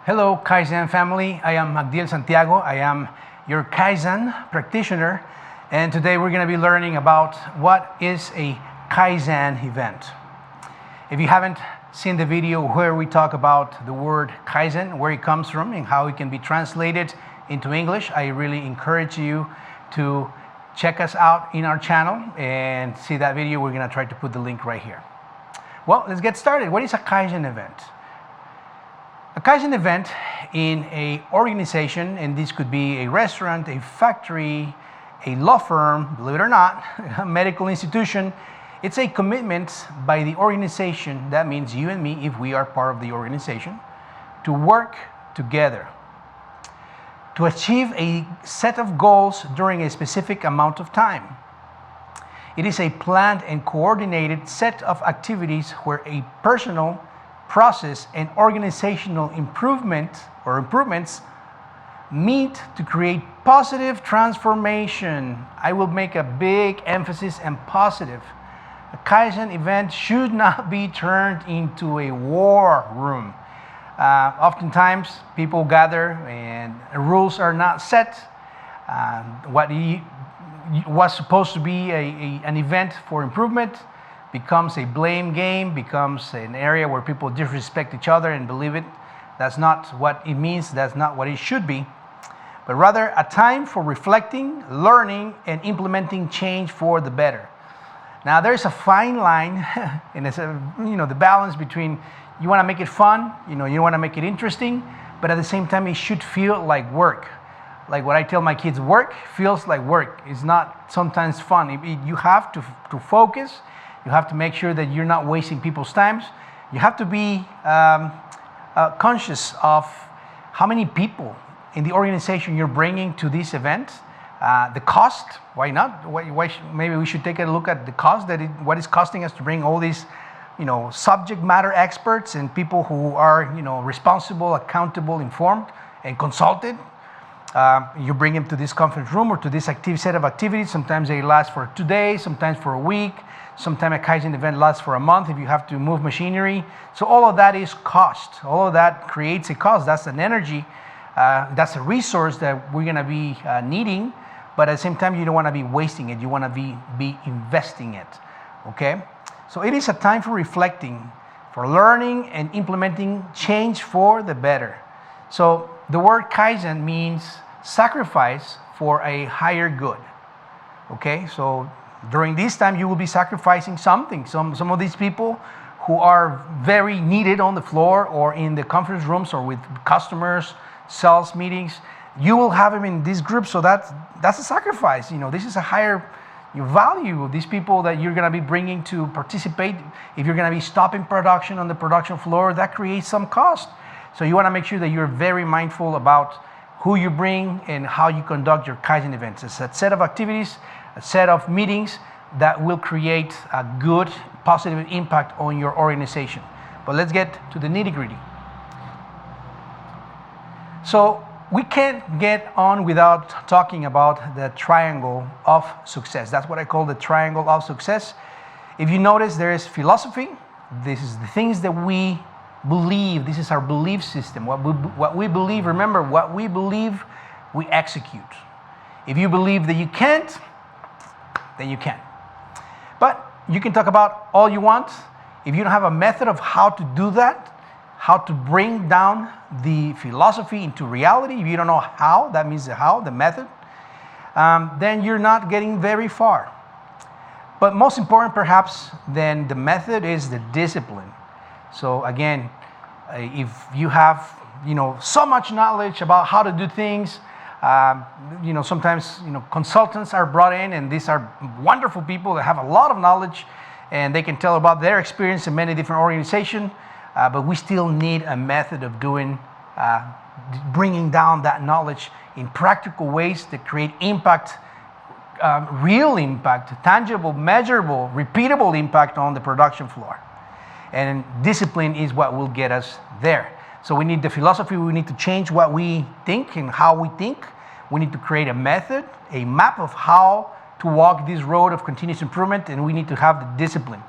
Hello, Kaizen family. I am Magdiel Santiago. I am your Kaizen practitioner, and today we're going to be learning about what is a Kaizen event. If you haven't seen the video where we talk about the word Kaizen, where it comes from, and how it can be translated into English, I really encourage you to check us out in our channel and see that video. We're going to try to put the link right here. Well, let's get started. What is a Kaizen event? A Kaizen event in an organization, and this could be a restaurant, a factory, a law firm, believe it or not, a medical institution, it's a commitment by the organization, that means you and me, if we are part of the organization, to work together, to achieve a set of goals during a specific amount of time. It is a planned and coordinated set of activities where a personal, process, and organizational improvements meet to create positive transformation. I will make a big emphasis on positive. A Kaizen event should not be turned into a war room. Oftentimes, people gather and rules are not set. What was supposed to be an event for improvement becomes a blame game, becomes an area where people disrespect each other and believe it. That's not what it means, that's not what it should be. But rather a time for reflecting, learning, and implementing change for the better. Now there's a fine line, and it's the balance between you want to make it fun, you want to make it interesting, but at the same time it should feel like work. Like what I tell my kids, work feels like work. It's not sometimes fun. You have to focus. You have to make sure that you're not wasting people's time. You have to be conscious of how many people in the organization you're bringing to this event. The cost, why not? Maybe we should take a look at the cost, what it's costing us to bring all these subject matter experts and people who are responsible, accountable, informed, and consulted. You bring them to this conference room or to this set of activities. Sometimes they last for 2 days, sometimes for a week. Sometimes a Kaizen event lasts for a month if you have to move machinery. So all of that is cost. All of that creates a cost. That's an energy. That's a resource that we're going to be needing. But at the same time, you don't want to be wasting it. You want to be investing it. Okay? So it is a time for reflecting, for learning and implementing change for the better. So the word Kaizen means sacrifice for a higher good. Okay? So during this time, you will be sacrificing something. Some of these people who are very needed on the floor or in the conference rooms or with customers, sales meetings, you will have them in this group. So that's a sacrifice. This is a higher value of these people that you're going to be bringing to participate. If you're going to be stopping production on the production floor, that creates some cost. So you want to make sure that you're very mindful about who you bring and how you conduct your Kaizen events. It's a set of activities, a set of meetings that will create a good, positive impact on your organization. But let's get to the nitty-gritty. So we can't get on without talking about the triangle of success. That's what I call the triangle of success. If you notice, there is philosophy. This is the things that we believe. This is our belief system. What we believe, remember, what we believe, we execute. If you believe that you can't, then you can. But you can talk about all you want. If you don't have a method of how to do that, how to bring down the philosophy into reality, if you don't know how, that means the how, the method, then you're not getting very far. But most important perhaps than the method is the discipline. So again, if you have so much knowledge about how to do things, sometimes consultants are brought in, and these are wonderful people that have a lot of knowledge, and they can tell about their experience in many different organizations. But we still need a method of bringing down that knowledge in practical ways that create impact, real impact, tangible, measurable, repeatable impact on the production floor. And discipline is what will get us there. So we need the philosophy. We need to change what we think and how we think. We need to create a method, a map of how to walk this road of continuous improvement, and we need to have the discipline.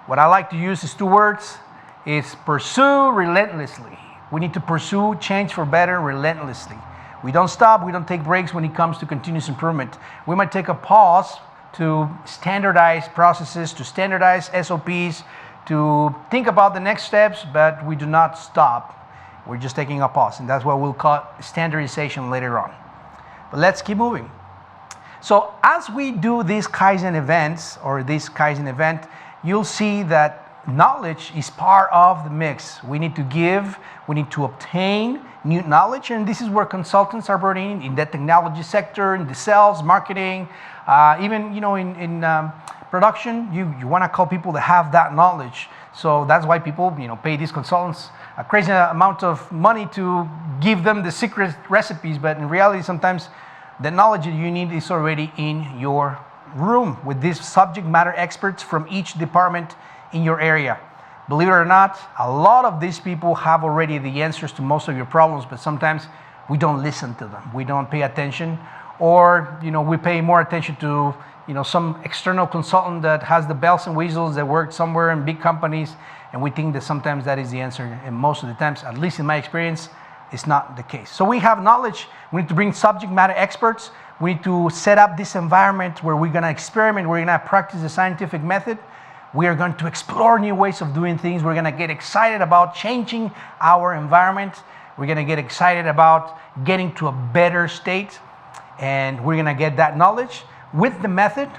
What I like to use is 2 words. Is pursue relentlessly. We need to pursue change for better relentlessly. We don't stop, we don't take breaks when it comes to continuous improvement. We might take a pause to standardize processes, to standardize SOPs, to think about the next steps, but we do not stop. We're just taking a pause, and that's what we'll call standardization later on. But let's keep moving. So as we do these Kaizen events, or this Kaizen event, you'll see that knowledge is part of the mix. We need to give, we need to obtain new knowledge, and this is where consultants are brought in the technology sector, in the sales, marketing, even in production. You want to call people that have that knowledge. So that's why people pay these consultants a crazy amount of money to give them the secret recipes, but in reality sometimes the knowledge that you need is already in your room with these subject matter experts from each department in your area. Believe it or not, a lot of these people have already the answers to most of your problems, but sometimes we don't listen to them. We don't pay attention, or we pay more attention to some external consultant that has the bells and whistles that work somewhere in big companies, and we think that sometimes that is the answer, and most of the times, at least in my experience, it's not the case. So we have knowledge. We need to bring subject matter experts. We need to set up this environment where we're going to experiment, we're going to practice the scientific method. We are going to explore new ways of doing things. We're going to get excited about changing our environment. We're going to get excited about getting to a better state, and we're going to get that knowledge with the method,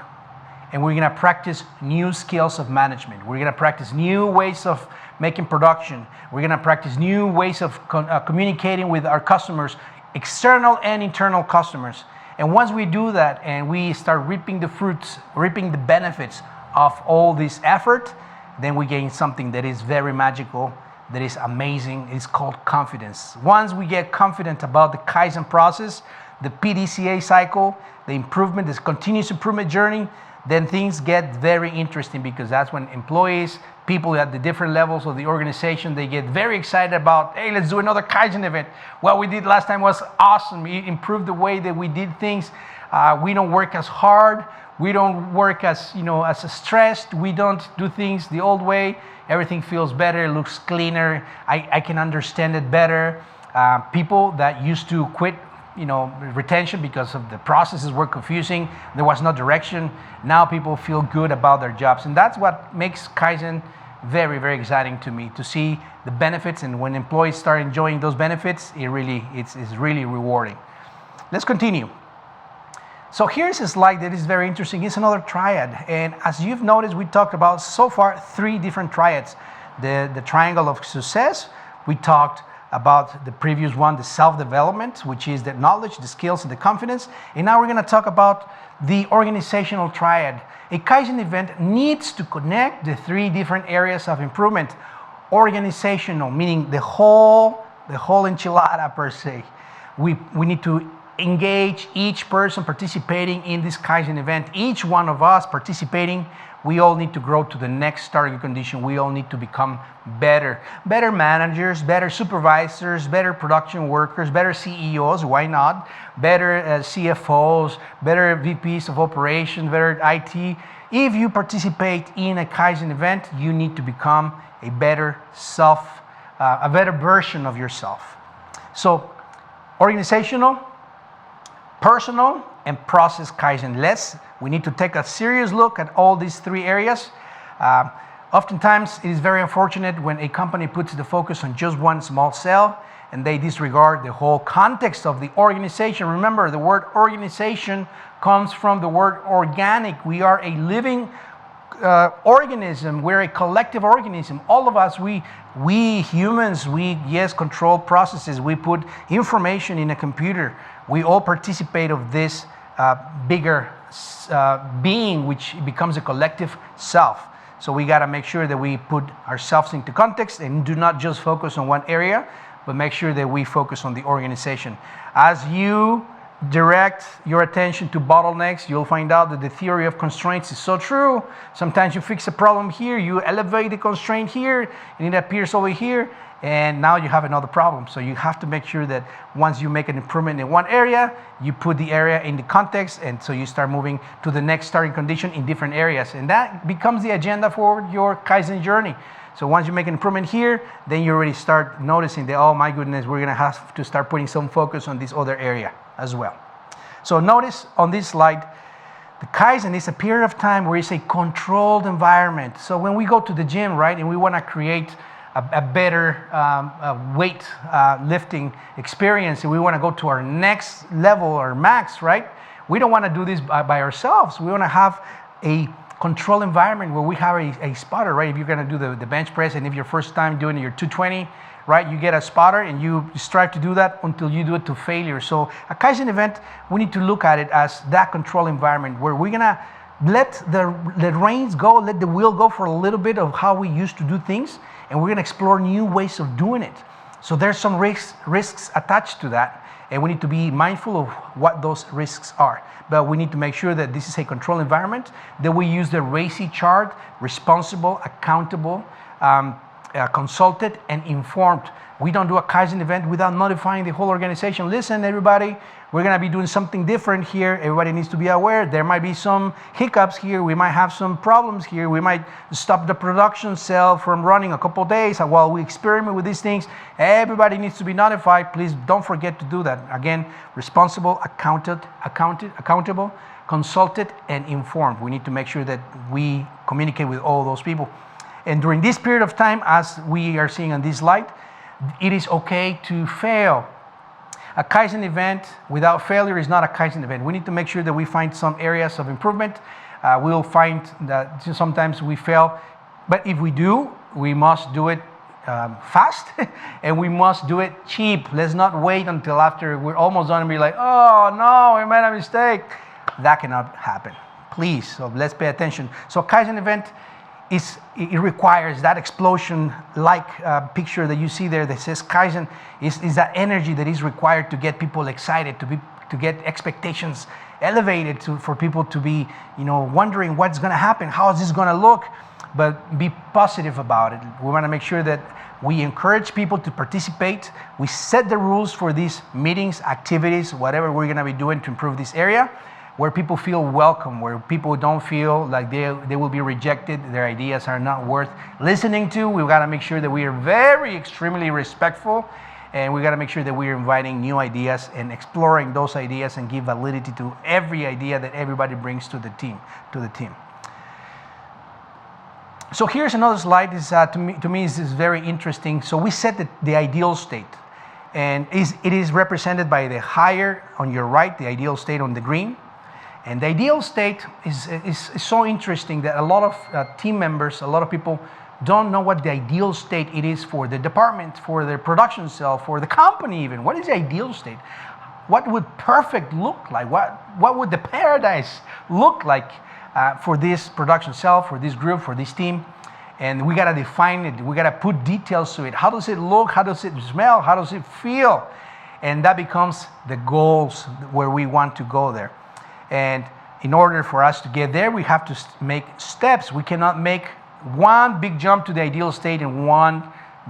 and we're going to practice new skills of management. We're going to practice new ways of making production. We're going to practice new ways of communicating with our customers, external and internal customers. And once we do that and we start reaping the fruits, reaping the benefits of all this effort, then we gain something that is very magical, that is amazing. It's called confidence. Once we get confident about the Kaizen process, the PDCA cycle, the improvement, this continuous improvement journey, then things get very interesting, because that's when employees, people at the different levels of the organization, they get very excited about, hey, let's do another Kaizen event. What we did last time was awesome. It improved the way that we did things. We don't work as hard. We don't work as stressed. We don't do things the old way. Everything feels better, looks cleaner. I can understand it better. People that used to quit retention because of the processes were confusing, there was no direction. Now people feel good about their jobs, and that's what makes Kaizen very, very exciting to me, to see the benefits, and when employees start enjoying those benefits, it's really rewarding. Let's continue. So here's a slide that is very interesting. It's another triad, and as you've noticed, we talked about so far 3 different triads. The triangle of success, we talked about the previous one, the self-development, which is the knowledge, the skills, and the confidence. And now we're going to talk about the organizational triad. A Kaizen event needs to connect the 3 different areas of improvement. Organizational, meaning the whole enchilada per se. We need to engage each person participating in this Kaizen event. Each one of us participating, we all need to grow to the next target condition. We all need to become better managers, better supervisors, better production workers, better CEOs, why not? Better CFOs, better VPs of operations, better IT. If you participate in a Kaizen event, you need to become a better a better version of yourself. So, organizational, personal, and process Kaizen. We need to take a serious look at all these 3 areas. Oftentimes, it is very unfortunate when a company puts the focus on just one small cell and they disregard the whole context of the organization. Remember, the word organization comes from the word organic. We are a living organism. We're a collective organism. All of us, we humans, control processes. We put information in a computer. We all participate of this bigger being, which becomes a collective self. So we got to make sure that we put ourselves into context and do not just focus on one area, but make sure that we focus on the organization. As you direct your attention to bottlenecks, you'll find out that the theory of constraints is so true. Sometimes you fix a problem here, you elevate the constraint here, and it appears over here, and now you have another problem. So you have to make sure that once you make an improvement in one area, you put the area in the context, and so you start moving to the next starting condition in different areas. And that becomes the agenda for your Kaizen journey. So once you make an improvement here, then you already start noticing that, oh my goodness, we're gonna have to start putting some focus on this other area as well. So notice on this slide, the Kaizen is a period of time where it's a controlled environment. So when we go to the gym, right, and we wanna create a better weight lifting experience, and we wanna go to our next level or max, right? We don't wanna do this by ourselves. We wanna have a control environment where we have a spotter, right? If you're gonna do the bench press, and if your first time doing your 220, right, you get a spotter and you strive to do that until you do it to failure. So a Kaizen event, we need to look at it as that control environment where we're gonna let the reins go, let the wheel go for a little bit of how we used to do things, and we're gonna explore new ways of doing it. So there's some risks attached to that, and we need to be mindful of what those risks are. But we need to make sure that this is a control environment, that we use the RACI chart: responsible, accountable, consulted, and informed. We don't do a Kaizen event without notifying the whole organization. Listen, everybody, we're gonna be doing something different here. Everybody needs to be aware. There might be some hiccups here. We might have some problems here. We might stop the production cell from running a couple of days while we experiment with these things. Everybody needs to be notified. Please don't forget to do that. Again, responsible, accountable, consulted, and informed. We need to make sure that we communicate with all those people. And during this period of time, as we are seeing on this slide, it is okay to fail. A Kaizen event without failure is not a Kaizen event. We need to make sure that we find some areas of improvement. We'll find that sometimes we fail, but if we do, we must do it fast and we must do it cheap. Let's not wait until after we're almost done and be like, oh no, we made a mistake. That cannot happen. Please, so let's pay attention. So Kaizen event, it requires that explosion-like picture that you see there that says Kaizen is that energy that is required to get people excited, to get expectations elevated, for people to be, wondering what's going to happen, how is this going to look, but be positive about it. We want to make sure that we encourage people to participate. We set the rules for these meetings, activities, whatever we're going to be doing to improve this area, where people feel welcome, where people don't feel like they will be rejected, their ideas are not worth listening to. We've got to make sure that we are very extremely respectful, and we got to make sure that we are inviting new ideas and exploring those ideas and give validity to every idea that everybody brings to the team. So here's another slide. To me, this is very interesting. So we set the ideal state, and it is represented by the higher on your right, the ideal state on the green. And the ideal state is so interesting that a lot of team members, a lot of people don't know what the ideal state it is for the department, for the production cell, for the company even. What is the ideal state? What would perfect look like? What would the paradise look like for this production cell, for this group, for this team? And we gotta define it. We gotta put details to it. How does it look? How does it smell? How does it feel? And that becomes the goals where we want to go there. And in order for us to get there, we have to make steps. We cannot make one big jump to the ideal state and one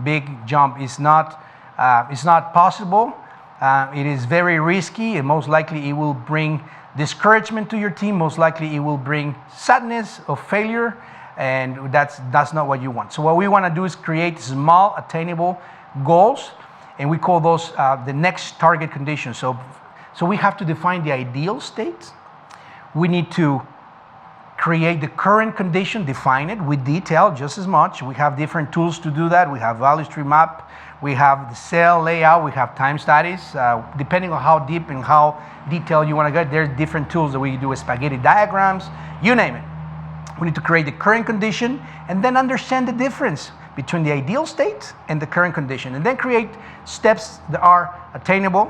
big jump. It's not possible. It is very risky, and most likely it will bring discouragement to your team. Most likely it will bring sadness of failure, and that's not what you want. So what we want to do is create small, attainable goals, and we call those the next target conditions. So we have to define the ideal state. We need to create the current condition, define it with detail just as much. We have different tools to do that. We have value stream map, we have the cell layout, we have time studies. Depending on how deep and how detailed you want to get, there's different tools that we do, spaghetti diagrams, you name it. We need to create the current condition and then understand the difference between the ideal state and the current condition, and then create steps that are attainable,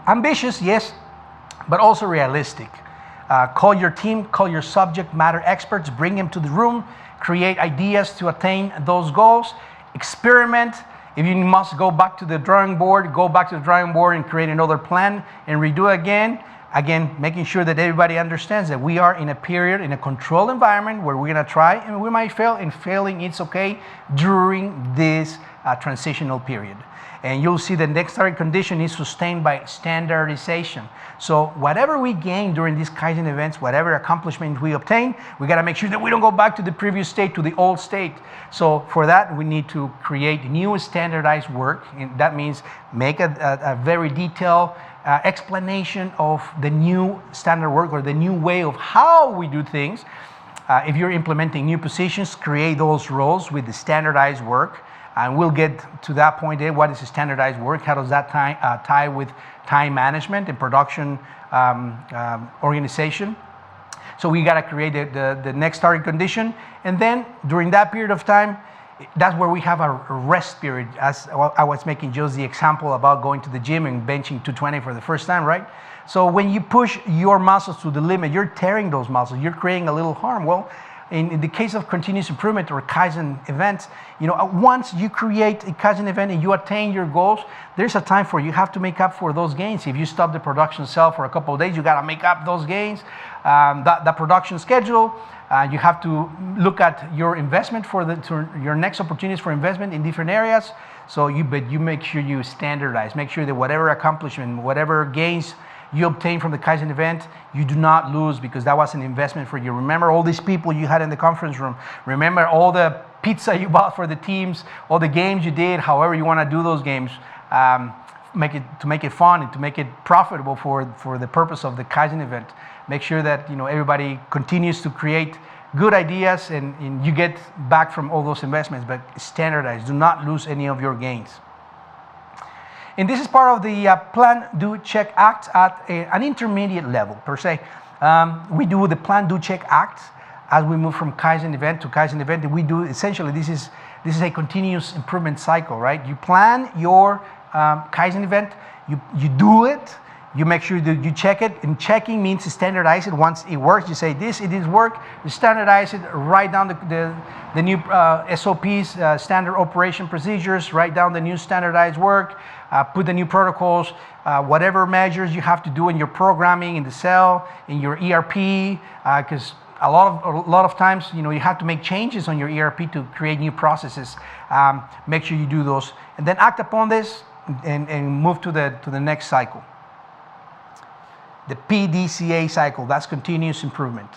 ambitious, yes, but also realistic. Call your team, call your subject matter experts, bring them to the room, create ideas to attain those goals, experiment. If you must go back to the drawing board, go back to the drawing board and create another plan and redo again. Again, making sure that everybody understands that we are in a period, in a controlled environment where we're gonna try and we might fail, and failing, it's okay during this transitional period. And you'll see the next target condition is sustained by standardization. So whatever we gain during these Kaizen events, whatever accomplishment we obtain, we got to make sure that we don't go back to the previous state, to the old state. So for that, we need to create new standardized work. And that means make a very detailed explanation of the new standard work or the new way of how we do things. If you're implementing new positions, create those roles with the standardized work. And we'll get to that point there. What is standardized work? How does that tie with time management and production organization? So we got to create the next target condition. And then during that period of time, that's where we have a rest period. As I was making just the example about going to the gym and benching 220 for the first time, right? So when you push your muscles to the limit, you're tearing those muscles. You're creating a little harm. Well, in the case of continuous improvement or Kaizen events, once you create a Kaizen event and you attain your goals, there's a time for you have to make up for those gains. If you stop the production cell for a couple of days, you got to make up those gains. The production schedule, you have to look at your investment for your next opportunities for investment in different areas. So you make sure you standardize, make sure that whatever accomplishment, whatever gains you obtain from the Kaizen event, you do not lose, because that was an investment for you. Remember all these people you had in the conference room. Remember all the pizza you bought for the teams, all the games you did, however you want to do those games. Make it fun and to make it profitable for the purpose of the Kaizen event. Make sure that everybody continues to create good ideas and you get back from all those investments, but standardize. Do not lose any of your gains. And this is part of the Plan, Do, Check, Act at an intermediate level, per se. We do the Plan, Do, Check, Act as we move from Kaizen event to Kaizen event. We do, essentially, this is a continuous improvement cycle, right? You plan your Kaizen event, you do it, you make sure that you check it, and checking means to standardize it. Once it works, you say it is work, you standardize it, write down the new SOPs, standard operation procedures, write down the new standardized work, put the new protocols, whatever measures you have to do in your programming, in the cell, in your ERP, because a lot of times, you have to make changes on your ERP to create new processes. Make sure you do those, and then act upon this and move to the next cycle. The PDCA cycle, that's continuous improvement.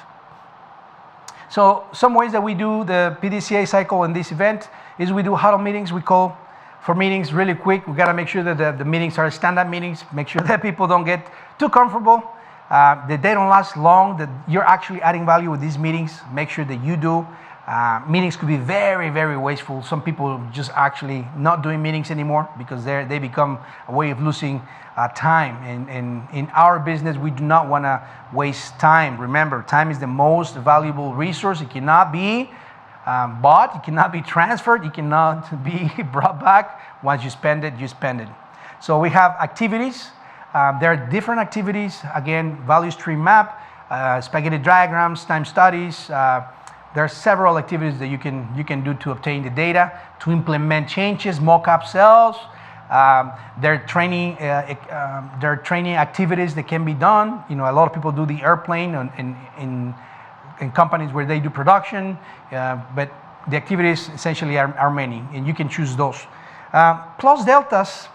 So some ways that we do the PDCA cycle in this event is we do huddle meetings. We call for meetings really quick. We got to make sure that the meetings are stand-up meetings, make sure that people don't get too comfortable, that they don't last long, that you're actually adding value with these meetings. Make sure that you do. Meetings could be very, very wasteful. Some people just actually not doing meetings anymore because they become a way of losing time. And in our business, we do not want to waste time. Remember, time is the most valuable resource. It cannot be bought, it cannot be transferred, it cannot be brought back. Once you spend it, you spend it. So we have activities. There are different activities. Again, value stream map, spaghetti diagrams, time studies. There are several activities that you can do to obtain the data, to implement changes, mock-up cells. There are training activities that can be done. A lot of people do the airplane in companies where they do production, but the activities essentially are many, and you can choose those. Plus deltas.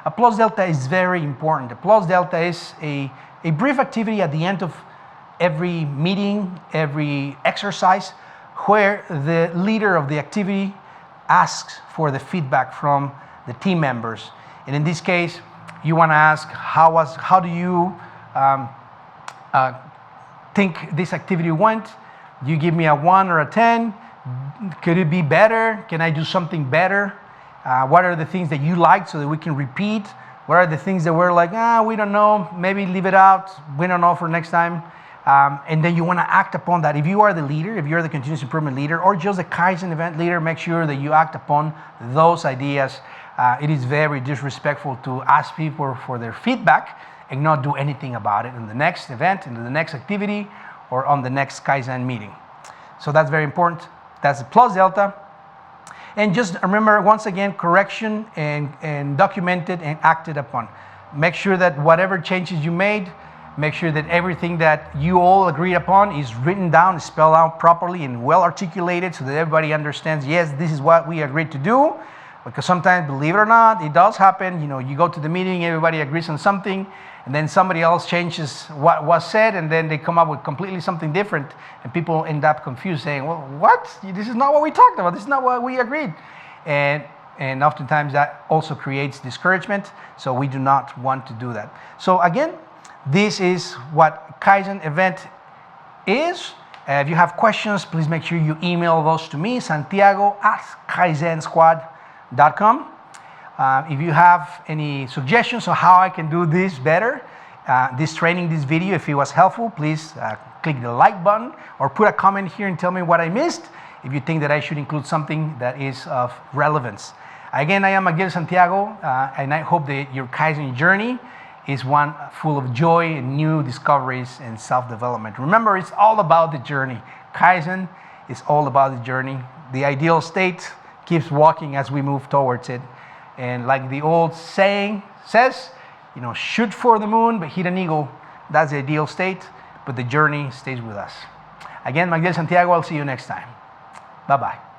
A plus delta is very important. A plus delta is a brief activity at the end of every meeting, every exercise, where the leader of the activity asks for the feedback from the team members. And in this case, you want to ask, how do you think this activity went? Do you give me a 1 or a 10? Could it be better? Can I do something better? What are the things that you liked so that we can repeat? What are the things that we're like, we don't know, maybe leave it out, we don't know for next time? And then you want to act upon that. If you are the leader, if you're the continuous improvement leader, or just a Kaizen event leader, make sure that you act upon those ideas. It is very disrespectful to ask people for their feedback and not do anything about it in the next event, in the next activity, or on the next Kaizen meeting. So that's very important. That's the plus delta. And just remember, once again, correction and documented and acted upon. Make sure that whatever changes you made, make sure that everything that you all agreed upon is written down, spelled out properly and well articulated so that everybody understands, yes, this is what we agreed to do. Because sometimes, believe it or not, it does happen. You go to the meeting, everybody agrees on something, and then somebody else changes what was said, and then they come up with completely something different, and people end up confused, saying, well, what? This is not what we talked about. This is not what we agreed. And oftentimes that also creates discouragement, so we do not want to do that. So again, this is what Kaizen Event is. If you have questions, please make sure you email those to me, Santiago@kaizensquad.com. If you have any suggestions on how I can do this better, this video, if it was helpful, please click the like button or put a comment here and tell me what I missed if you think that I should include something that is of relevance. Again, I am Miguel Santiago, and I hope that your Kaizen journey is one full of joy and new discoveries and self-development. Remember, it's all about the journey. Kaizen is all about the journey. The ideal state keeps walking as we move towards it. And like the old saying says, shoot for the moon, but hit an eagle. That's the ideal state, but the journey stays with us. Again, Miguel Santiago, I'll see you next time. Bye-bye.